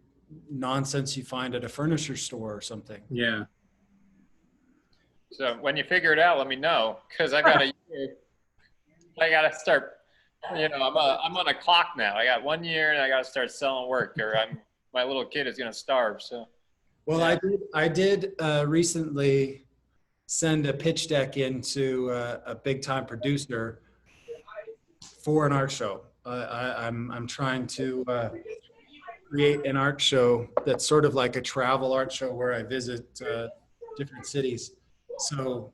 nonsense you find at a furniture store or something. Yeah. So when you figure it out, let me know, because I got to start. You know, I'm on a clock now. I got 1 year, and I got to start selling work, or my little kid is gonna starve. So. Well, yeah. I did recently send a pitch deck into a big time producer for an art show. I'm trying to create an art show that's sort of like a travel art show where I visit different cities. So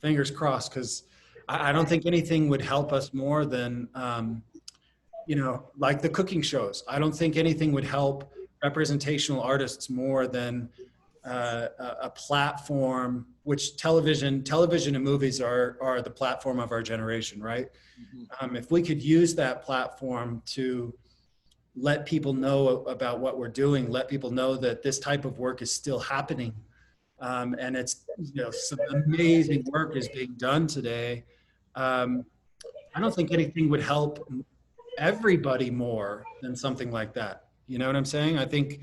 fingers crossed, because I don't think anything would help us more than, you know, like the cooking shows. I don't think anything would help representational artists more than a platform, which television and movies are the platform of our generation, right? Mm-hmm. If we could use that platform to let people know about what we're doing, let people know that this type of work is still happening, and it's, you know, some amazing work is being done today. I don't think anything would help everybody more than something like that. You know what I'm saying? I think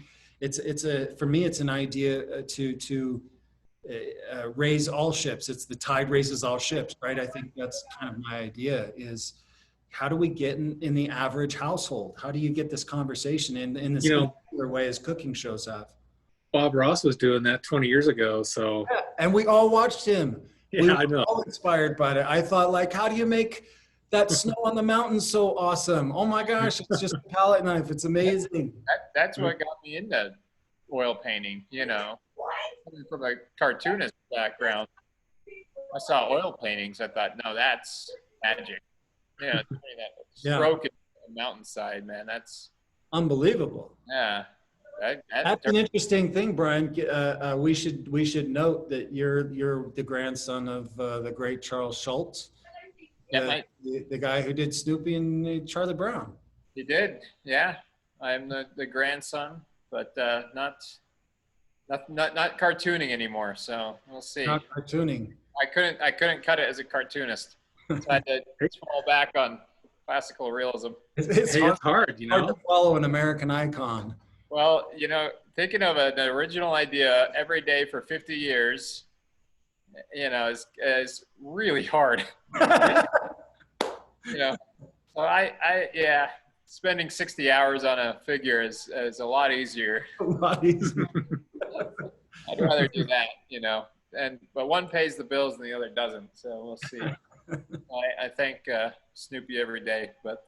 for me, it's an idea to raise all ships. It's the tide raises all ships, right? I think that's kind of my idea, is how do we get in the average household? How do you get this conversation in the similar way as cooking shows have? Bob Ross was doing that 20 years ago. So yeah, and we all watched him. Yeah, we were I know. all inspired by it. I thought, like, how do you make that snow on the mountain so awesome? Oh my gosh, it's just a palette knife. It's amazing. That's what got me into oil painting, you know. From a cartoonist background, I saw oil paintings. I thought, no, that's magic. Yeah, that stroke in the mountainside, man. That's unbelievable. Yeah. That's an interesting thing, Brian. We should note that you're the grandson of the great Charles Schultz, the guy who did Snoopy and Charlie Brown. He did, yeah. I'm the grandson, but not cartooning anymore. So we'll see. Not cartooning. I couldn't cut it as a cartoonist. So I had to fall back on classical realism. It's hard, you know. Hard to follow an American icon. Well, you know, thinking of an original idea every day for 50 years, you know, is really hard. You know, so yeah, spending 60 hours on a figure is a lot easier. A lot easier. I'd rather do that, you know, but one pays the bills and the other doesn't. So we'll see. I thank Snoopy every day, but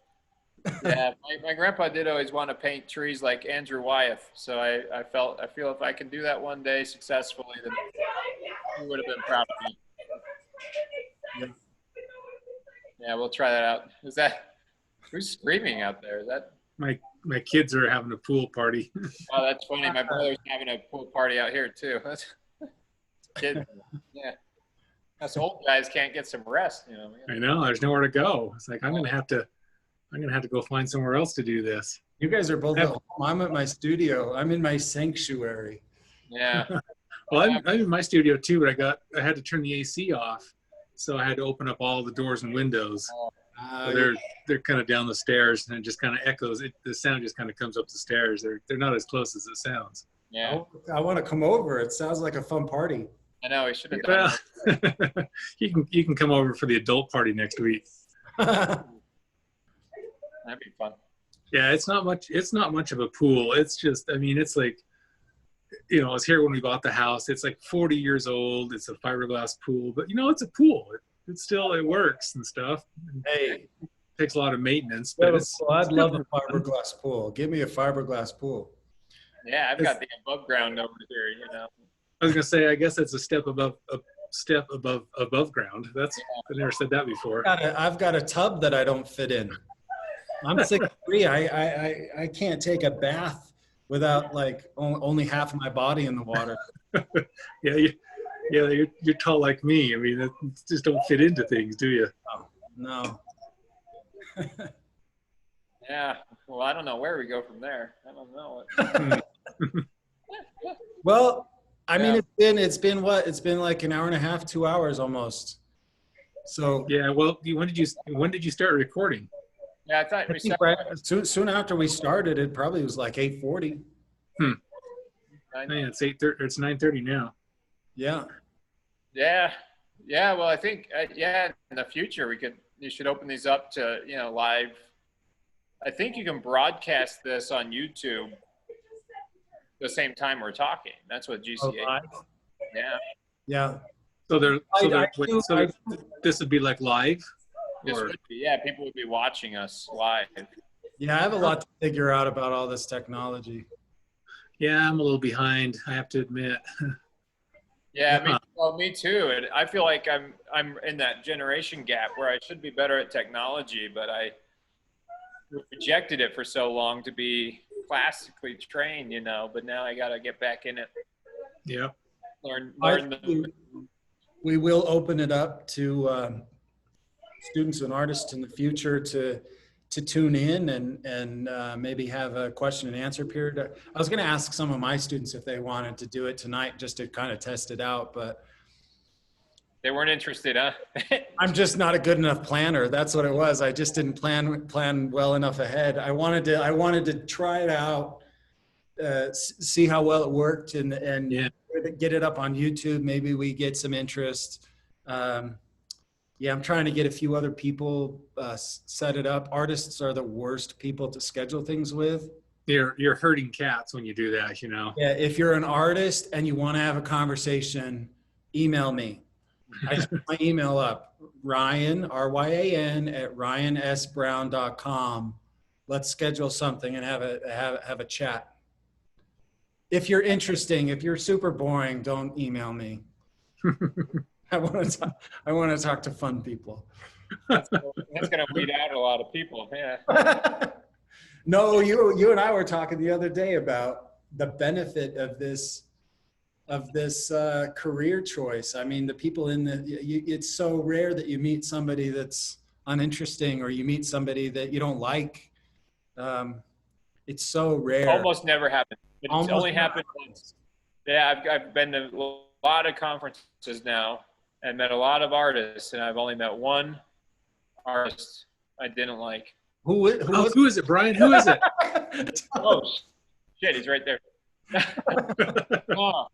yeah, my grandpa did always want to paint trees like Andrew Wyeth. So I feel if I can do that one day successfully, then he would have been proud of me. Yeah, we'll try that out. Who's screaming out there? Is that my kids are having a pool party? Oh, that's funny. My brother's having a pool party out here too. That's kids. Yeah. Us old guys can't get some rest, you know. I know there's nowhere to go. It's like I'm gonna have to go find somewhere else to do this. You guys are both at home. I'm at my studio. I'm in my sanctuary. Yeah. Well, I'm in my studio too, but I had to turn the AC off, so I had to open up all the doors and windows. So they're kind of down the stairs, and it just kind of echoes. The sound just kind of comes up the stairs. They're not as close as it sounds. Yeah. I want to come over. It sounds like a fun party. I know we should have done Well, you can come over for the adult party next week. That'd be fun. Yeah, it's not much of a pool. It's just, I mean, it's like, you know, I was here when we bought the house. It's like 40 years old. It's a fiberglass pool, but you know, it's a pool. It works and stuff. Hey, It takes a lot of maintenance, but I'd love a fiberglass pool. Give me a fiberglass pool. Yeah, I've got the above ground over here, you know. I was gonna say, I guess that's a step above ground. I never said that before. I've got a tub that I don't fit in. I'm 6'3". I can't take a bath without like only half of my body in the water. You're tall like me. I mean, it just don't fit into things, do you? Oh, no. Yeah. Well, I don't know where we go from there. I don't know. Well, I mean, it's been what? It's been like an hour and a half, 2 hours almost. So yeah. Well, when did you start recording? Yeah, I thought we started. soon after we started, it probably was like 8:40. Yeah, it's 8:30. It's 9:30 now. Yeah. Yeah. Yeah. Well, I think, in the future, you should open these up to, you know, live. I think you can broadcast this on YouTube the same time we're talking. That's what GCA. Yeah. Yeah. So this would be like live? People would be watching us live. Yeah, I have a lot to figure out about all this technology. Yeah, I'm a little behind, I have to admit. Yeah, me too. And I feel like I'm in that generation gap where I should be better at technology, but I rejected it for so long to be classically trained, you know, but now I got to get back in it. Yeah. We will open it up to students and artists in the future to tune in and maybe have a question and answer period. I was going to ask some of my students if they wanted to do it tonight just to kind of test it out, but they weren't interested, huh? I'm just not a good enough planner. That's what it was. I just didn't plan well enough ahead. I wanted to try it out, see how well it worked, and get it up on YouTube. Maybe we get some interest. I'm trying to get a few other people set it up. Artists are the worst people to schedule things with. You're herding cats when you do that, you know. Yeah, if you're an artist and you want to have a conversation, email me. I just put my email up, Ryan, R-Y-A-N, at ryansbrown.com. Let's schedule something and have a chat. If you're interesting, if you're super boring, don't email me. I want to talk to fun people. That's going to weed out a lot of people. Yeah. No, you and I were talking the other day about the benefit of this career choice. I mean, the people it's so rare that you meet somebody that's uninteresting or you meet somebody that you don't like. It's so rare. Almost never happened. It's only happened once. Yeah, I've been to a lot of conferences now and met a lot of artists, and I've only met one artist I didn't like. Who is it, Brian? Who is it? Oh, shit, he's right there. Oh,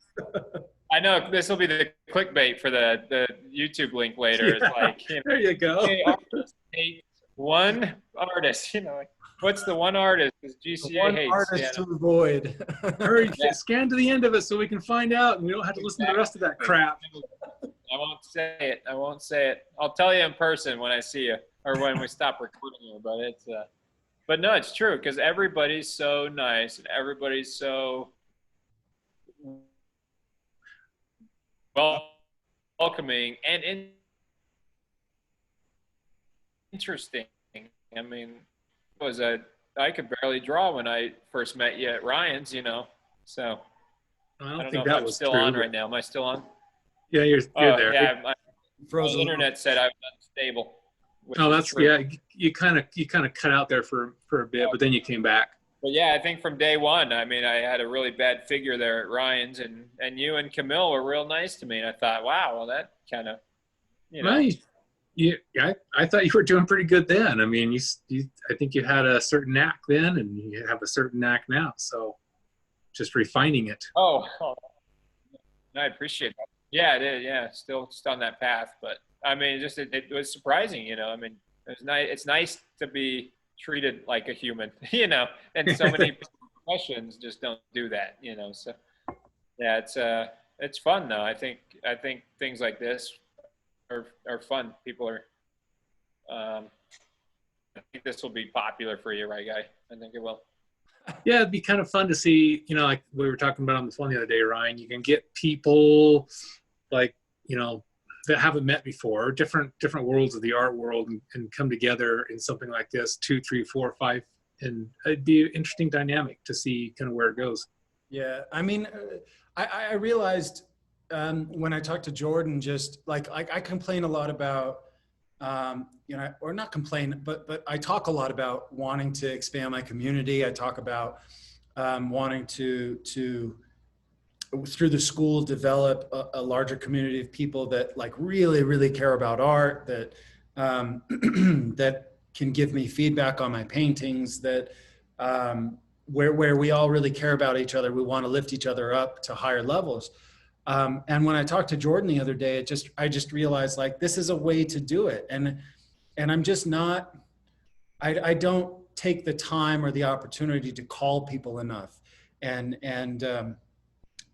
I know this will be the clickbait for the YouTube link later. It's like, you know, there you go. Hey, artist hates one artist. You know, like, what's the one artist GCA hates? Artist to avoid. Hurry, scan to the end of it so we can find out, and we don't have to listen to the rest of that crap. I won't say it. I'll tell you in person when I see you, or when we stop recording you. But no, it's true, because everybody's so nice and everybody's so welcoming and interesting. I mean, I could barely draw when I first met you at Ryan's, you know. So I don't know think if that I'm was still true, on but... right now. Am I still on? Yeah, you're there. Yeah, froze My a little. internet said I was unstable. Which Oh, is that's true. yeah. You kind of cut out there for a bit, but then you came back. But yeah, I think from day one, I mean, I had a really bad figure there at Ryan's, and you and Camille were real nice to me, and I thought, wow, well, that kind of, you know. Well, I thought you were doing pretty good then. I mean, I think you had a certain knack then, and you have a certain knack now. So, just refining it. Oh, I appreciate that. Yeah, it is. Yeah, still just on that path, but I mean, it was surprising, you know. I mean, it's nice. It's nice to be treated like a human, you know. And so many professions just don't do that, you know. So yeah, it's fun though. I think things like this are fun. People are. I think this will be popular for you, right, Guy? I think it will. Yeah, it'd be kind of fun to see, you know, like we were talking about on the phone the other day, Ryan. You can get people like, you know, that haven't met before, different worlds of the art world, and come together in something like this, 2, 3, 4, 5, and it'd be an interesting dynamic to see kind of where it goes. Yeah, I mean, I realized when I talked to Jordan, just like I complain a lot about, you know, or not complain, but I talk a lot about wanting to expand my community. I talk about wanting to through the school develop a larger community of people that like really care about art, that that can give me feedback on my paintings, that where we all really care about each other. We want to lift each other up to higher levels. And when I talked to Jordan the other day, I just realized like this is a way to do it. And I'm just not, I don't take the time or the opportunity to call people enough and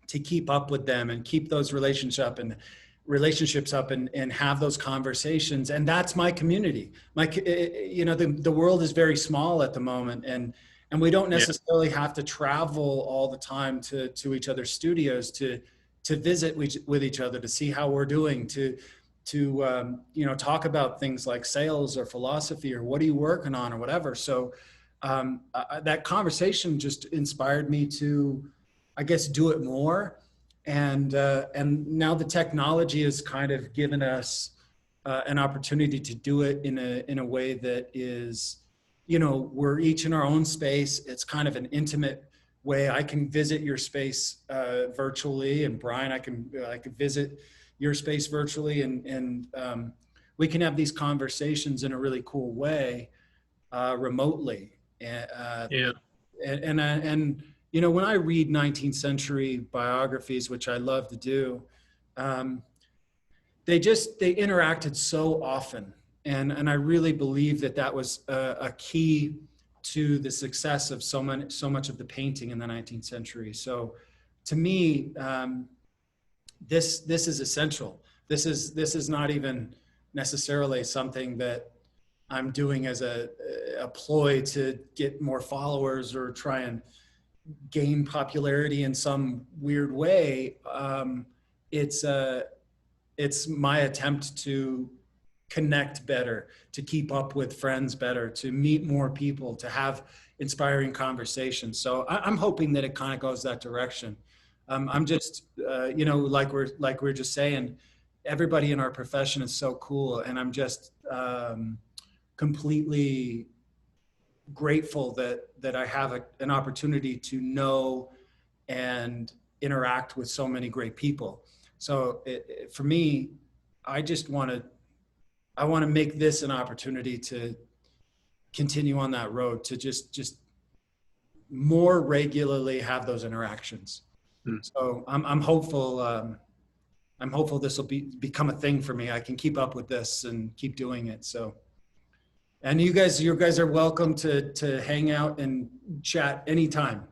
to keep up with them and keep those relationships up and have those conversations. And that's my community. You know, the world is very small at the moment, and we don't necessarily have to travel all the time to each other's studios to visit with each other, to see how we're doing, to you know, talk about things like sales or philosophy or what are you working on or whatever. So that conversation just inspired me to, I guess, do it more. And now the technology has kind of given us an opportunity to do it in a way that is, you know, we're each in our own space. It's kind of an intimate way. I can visit your space virtually, and Brian, I can visit your space virtually, and we can have these conversations in a really cool way remotely. And you know, when I read 19th century biographies, which I love to do, they interacted so often. And I really believe that was a key to the success of so much of the painting in the 19th century. So to me, this is essential. This is not even necessarily something that I'm doing as a ploy to get more followers or try and gain popularity in some weird way. It's my attempt to connect better, to keep up with friends better, to meet more people, to have inspiring conversations. So I'm hoping that it kind of goes that direction. I'm just, you know, like we're just saying, everybody in our profession is so cool, and I'm just completely grateful that I have an opportunity to know and interact with so many great people. So for me, I want to make this an opportunity to continue on that road, to just more regularly have those interactions. So I'm hopeful. I'm hopeful this will become a thing for me. I can keep up with this and keep doing it. So, and you guys are welcome to hang out and chat anytime.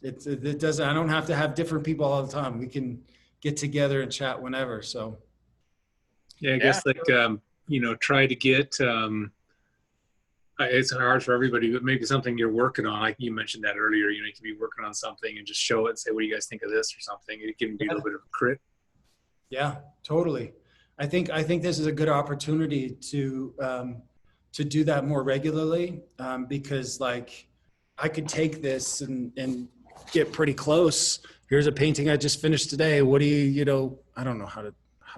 It doesn't. I don't have to have different people all the time. We can get together and chat whenever. So, yeah, I guess like you know, try to get. It's hard for everybody, but maybe something you're working on. Like you mentioned that earlier. You know, you could be working on something and just show it and say, "What do you guys think of this?" or something. It can be a little bit of a crit. Yeah, totally. I think this is a good opportunity to do that more regularly, because like I could take this and get pretty close. Here's a painting I just finished today. What do you know? I don't know how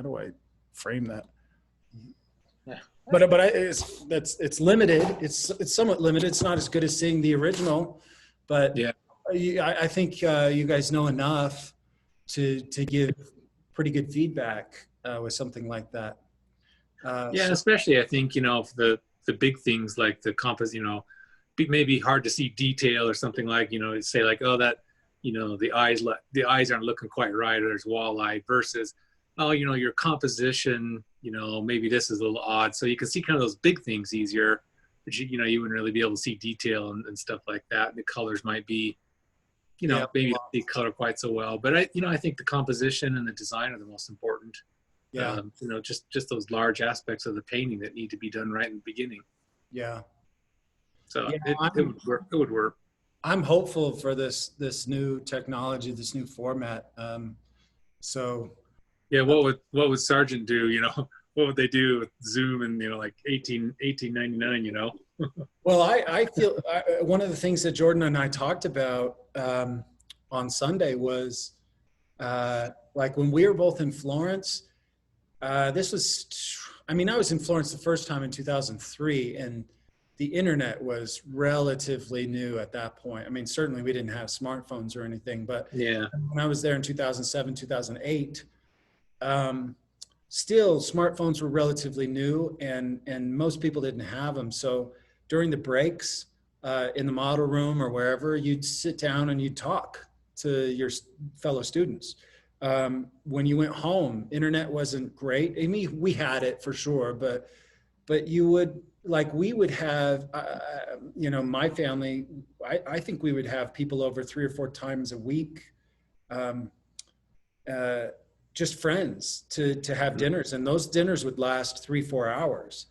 do I frame that. It's limited. It's somewhat limited. It's not as good as seeing the original, but Yeah. I think you guys know enough to give pretty good feedback with something like that. Yeah, So, especially I think, the big things like the compass, maybe hard to see detail or something like, say like, oh, that, the eyes aren't looking quite right, or there's walleye versus, oh, your composition, maybe this is a little odd. So you can see kind of those big things easier, but you wouldn't really be able to see detail and stuff like that. The colors might be, yeah, maybe don't see color quite so well, but I think the composition and the design are the most important. yeah, Just those large aspects of the painting that need to be done right in the beginning. yeah. So Yeah, it would work. It would work. I'm hopeful for this new technology, this new format. So Yeah. What would Sargent do? What would they do with Zoom and like 1899? well, I feel one of the things that Jordan and I talked about on Sunday was like when we were both in Florence. This was, I mean, I was in Florence the first time in 2003, and the internet was relatively new at that point. I mean, certainly we didn't have smartphones or anything, but Yeah. when I was there in 2007, 2008, still smartphones were relatively new, and most people didn't have them. So during the breaks in the model room or wherever, you'd sit down and you'd talk to your fellow students. When you went home, internet wasn't great. I mean, we had it for sure, but you would, like, we would have, my family, I think we would have people over 3 or 4 times a week, just friends to have dinners. And those dinners would last 3, 4 hours.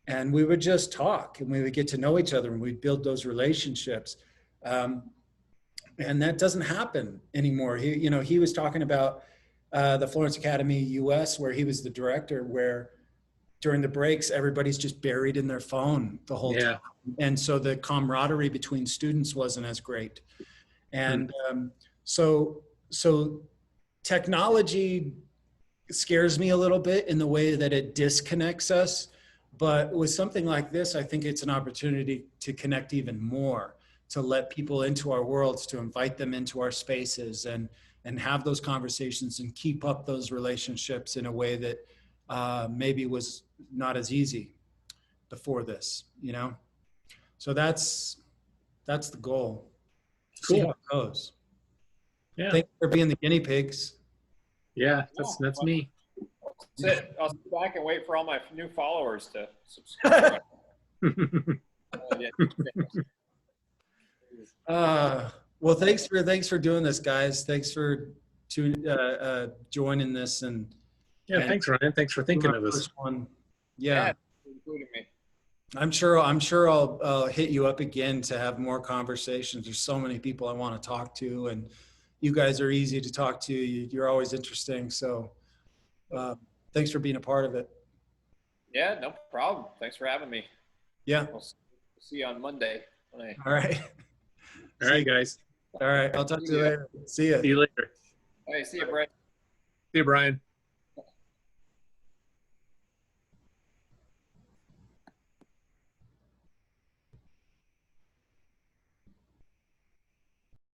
And we would just talk and we would get to know each other and we'd build those relationships. And that doesn't happen anymore. He was talking about the Florence Academy US, where he was the director, where during the breaks, everybody's just buried in their phone the whole time. And so the camaraderie between students wasn't as great. And so technology scares me a little bit in the way that it disconnects us. But with something like this, I think it's an opportunity to connect even more, to let people into our worlds, to invite them into our spaces and have those conversations and keep up those relationships in a way that maybe was not as easy before this, So that's the goal. Cool. See how it goes. Yeah. Thanks for being the guinea pigs. Yeah, that's me. That's it. I'll sit back and wait for all my new followers to subscribe. Well, thanks for doing this, guys. Thanks for joining this and thanks, Ryan. Thanks for thinking of us. Yeah, including me. I'm sure I'll hit you up again to have more conversations. There's so many people I want to talk to, and you guys are easy to talk to. You're always interesting. So thanks for being a part of it. Yeah, no problem. Thanks for having me. Yeah. We'll see you on Monday. All right. All right, guys. All right. I'll talk to you later. See ya. See you later. Hey, see you, Bryce. See you, Brian.